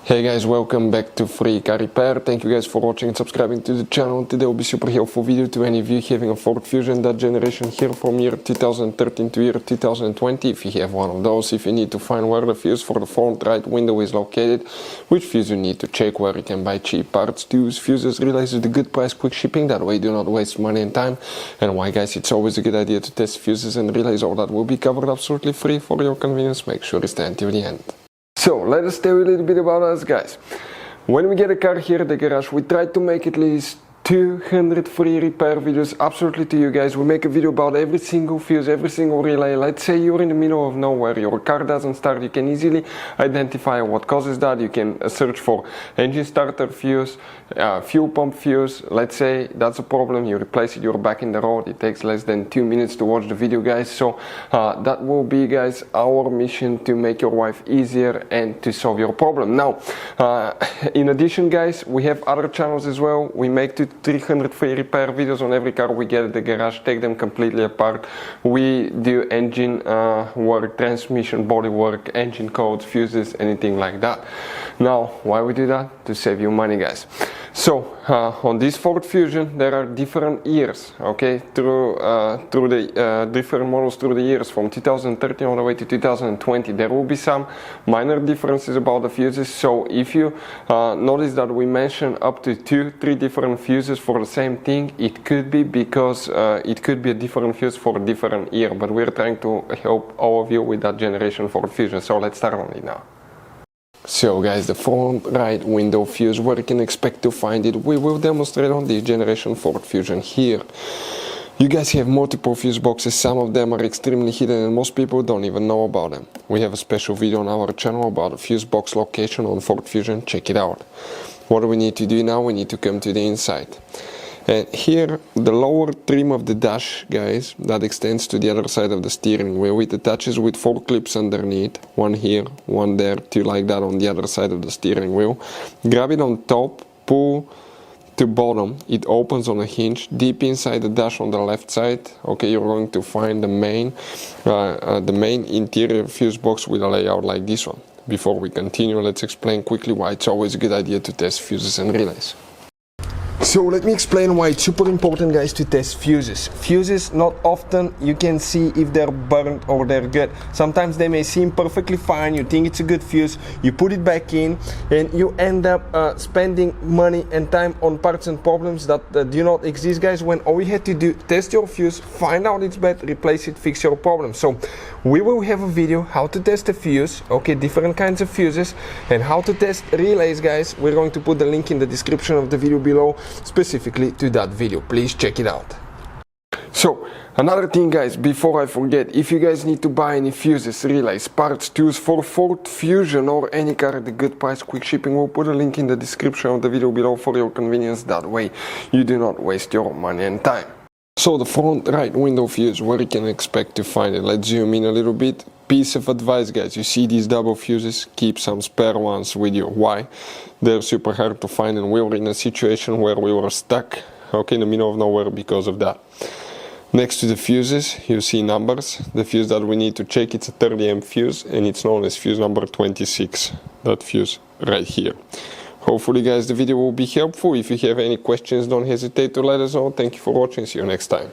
Hey guys, welcome back to Free Car Repair. Thank you guys for watching and subscribing to the channel. Today will be super helpful video to any of you having a Ford Fusion, that generation here from year 2013 to year 2020. If you have one of those, if you need to find where the fuse for the front right window is located, which fuse you need to check, where you can buy cheap parts, tools, fuses, relays with a good price, quick shipping, that way you do not waste money and time, and why guys it's always a good idea to test fuses and relays. All that will be covered absolutely free for your convenience. Make sure you stay until the end. So let us tell you a little bit about us guys. When we get a car here at the garage, we try to make at least 200 free repair videos absolutely to you guys. We make a video about every single fuse, every single relay. Let's say you're in the middle of nowhere, your car doesn't start, you can easily identify what causes that. You can search for engine starter fuse, fuel pump fuse. Let's say that's a problem, you replace it, you're back in the road. It takes less than 2 minutes to watch the video guys. So that will be guys our mission, to make your life easier and to solve your problem. Now in addition guys, we have other channels as well. We make 300 free repair videos on every car we get at the garage, take them completely apart. We do engine work, transmission, body work, engine codes, fuses, anything like that. Now why we do that? To save you money guys. So on this Ford Fusion there are different years, okay, through the different models through the years from 2013 all the way to 2020. There will be some minor differences about the fuses. So if you notice that we mention up to 2-3 different fuses for the same thing, it could be because it could be a different fuse for a different year, but we're trying to help all of you with that generation Ford Fusion. So let's start on it now. So guys, the front right window fuse, where you can expect to find it, we will demonstrate on this generation Ford Fusion here. You guys have multiple fuse boxes, some of them are extremely hidden and most people don't even know about them. We have a special video on our channel about the fuse box location on Ford Fusion, check it out. What do we need to do now? We need to come to the inside. And here, the lower trim of the dash, guys, that extends to the other side of the steering wheel. It attaches with 4 clips underneath, one here, one there, 2 like that on the other side of the steering wheel. Grab it on top, pull to bottom, it opens on a hinge. Deep inside the dash on the left side, okay, you're going to find the main interior fuse box with a layout like this one. Before we continue, let's explain quickly why it's always a good idea to test fuses and relays. So let me explain why it's super important guys to test fuses. Fuses, not often you can see if they're burnt or they're good. Sometimes they may seem perfectly fine, you think it's a good fuse, you put it back in and you end up spending money and time on parts and problems that do not exist guys, when all you had to do, test your fuse, find out it's bad, replace it, fix your problem. So we will have a video how to test a fuse, okay, different kinds of fuses, and how to test relays guys. We're going to put the link in the description of the video below specifically to that video. Please check it out. So another thing guys, before I forget, if you guys need to buy any fuses, relays, parts, tools for Ford Fusion or any car at a good price, quick shipping, we'll put a link in the description of the video below for your convenience. That way you do not waste your money and time. So the front right window fuse, where you can expect to find it. Let's zoom in a little bit. Piece of advice guys, you see these double fuses, keep some spare ones with you. Why? They're super hard to find and we were in a situation where we were stuck, okay, in the middle of nowhere because of that. Next to the fuses you see numbers. The fuse that we need to check, it's a 30 amp fuse and it's known as fuse number 26, that fuse right here. Hopefully guys the video will be helpful. If you have any questions, don't hesitate to let us know. Thank you for watching, see you next time.